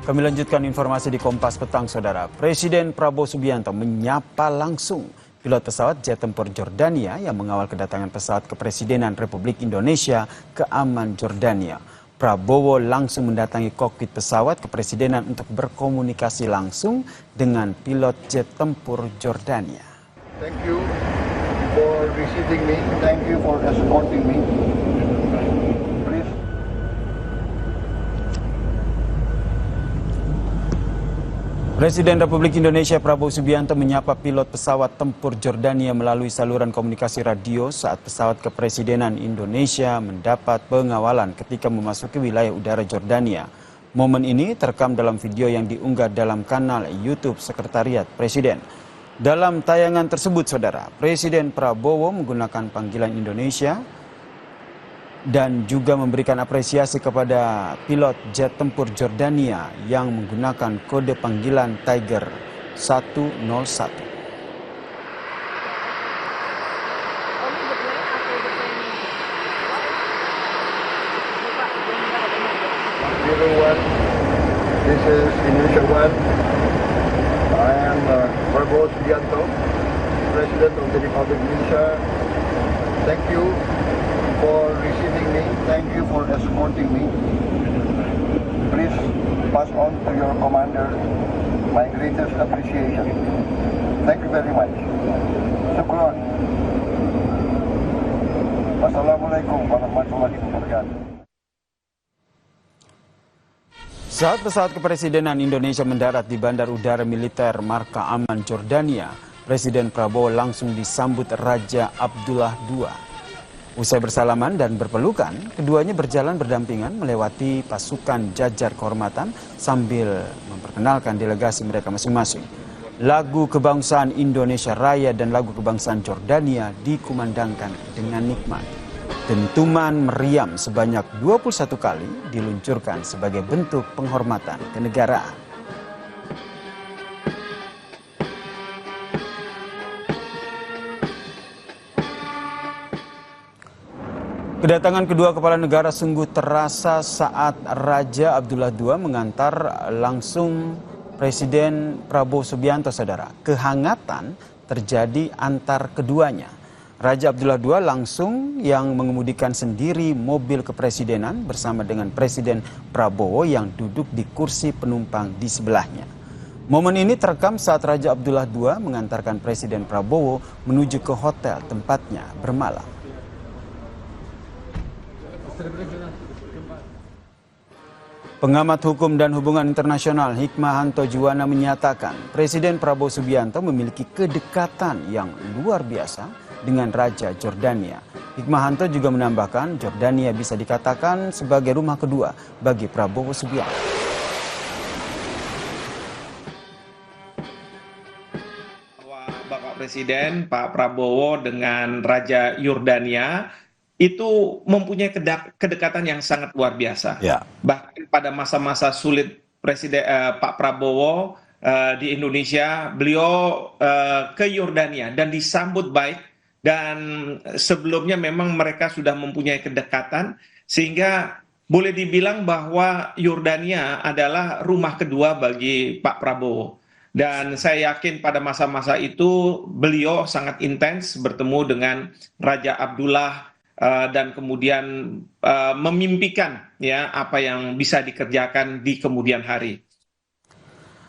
Kami lanjutkan informasi di Kompas Petang, Saudara. Presiden Prabowo Subianto menyapa langsung pilot pesawat jet tempur Jordania yang mengawal kedatangan pesawat kepresidenan Republik Indonesia ke Amman, Jordania. Prabowo langsung mendatangi kokpit pesawat kepresidenan untuk berkomunikasi langsung dengan pilot jet tempur Jordania. Thank you for receiving me. Thank you for escorting me. Please. Presiden Republik Indonesia Prabowo Subianto menyapa pilot pesawat tempur Jordania melalui saluran komunikasi radio saat pesawat kepresidenan Indonesia mendapat pengawalan ketika memasuki wilayah udara Jordania. Momen ini terekam dalam video yang diunggah dalam kanal YouTube Sekretariat Presiden. Dalam tayangan tersebut, Saudara, Presiden Prabowo menggunakan panggilan Indonesia dan juga memberikan apresiasi kepada pilot jet tempur Jordania yang menggunakan kode panggilan Tiger 101. This is Indonesia One. I am Prabowo Subianto, President of the Republic of Indonesia. Thank you for receiving me. Thank you for escorting me. Please pass on to your commander my greatest appreciation. Thank you very much. Syukron. Wassalamualaikum warahmatullahi wabarakatuh. Saat pesawat kepresidenan Indonesia mendarat di Bandar Udara Militer Marka Amman, Jordania, Presiden Prabowo langsung disambut Raja Abdullah II. Usai bersalaman dan berpelukan, keduanya berjalan berdampingan melewati pasukan jajar kehormatan sambil memperkenalkan delegasi mereka masing-masing. Lagu kebangsaan Indonesia Raya dan lagu kebangsaan Jordania dikumandangkan dengan nikmat. Dentuman meriam sebanyak 21 kali diluncurkan sebagai bentuk penghormatan kenegaraan. Kedatangan kedua kepala negara sungguh terasa saat Raja Abdullah II mengantar langsung Presiden Prabowo Subianto, Saudara. Kehangatan terjadi antar keduanya. Raja Abdullah II langsung yang mengemudikan sendiri mobil kepresidenan bersama dengan Presiden Prabowo yang duduk di kursi penumpang di sebelahnya. Momen ini terekam saat Raja Abdullah II mengantarkan Presiden Prabowo menuju ke hotel tempatnya bermalam. Pengamat hukum dan hubungan internasional Hikmahanto Juwana menyatakan Presiden Prabowo Subianto memiliki kedekatan yang luar biasa dengan Raja Jordania. Hikmahanto juga menambahkan Jordania bisa dikatakan sebagai rumah kedua bagi Prabowo Subianto. Bapak Presiden, Pak Prabowo dengan Raja Yordania itu mempunyai kedekatan yang sangat luar biasa. Ya. Bahkan pada masa-masa sulit Presiden Pak Prabowo di Indonesia, beliau ke Yordania dan disambut baik. Dan sebelumnya memang mereka sudah mempunyai kedekatan sehingga boleh dibilang bahwa Yordania adalah rumah kedua bagi Pak Prabowo. Dan saya yakin pada masa-masa itu beliau sangat intens bertemu dengan Raja Abdullah dan kemudian memimpikan ya apa yang bisa dikerjakan di kemudian hari.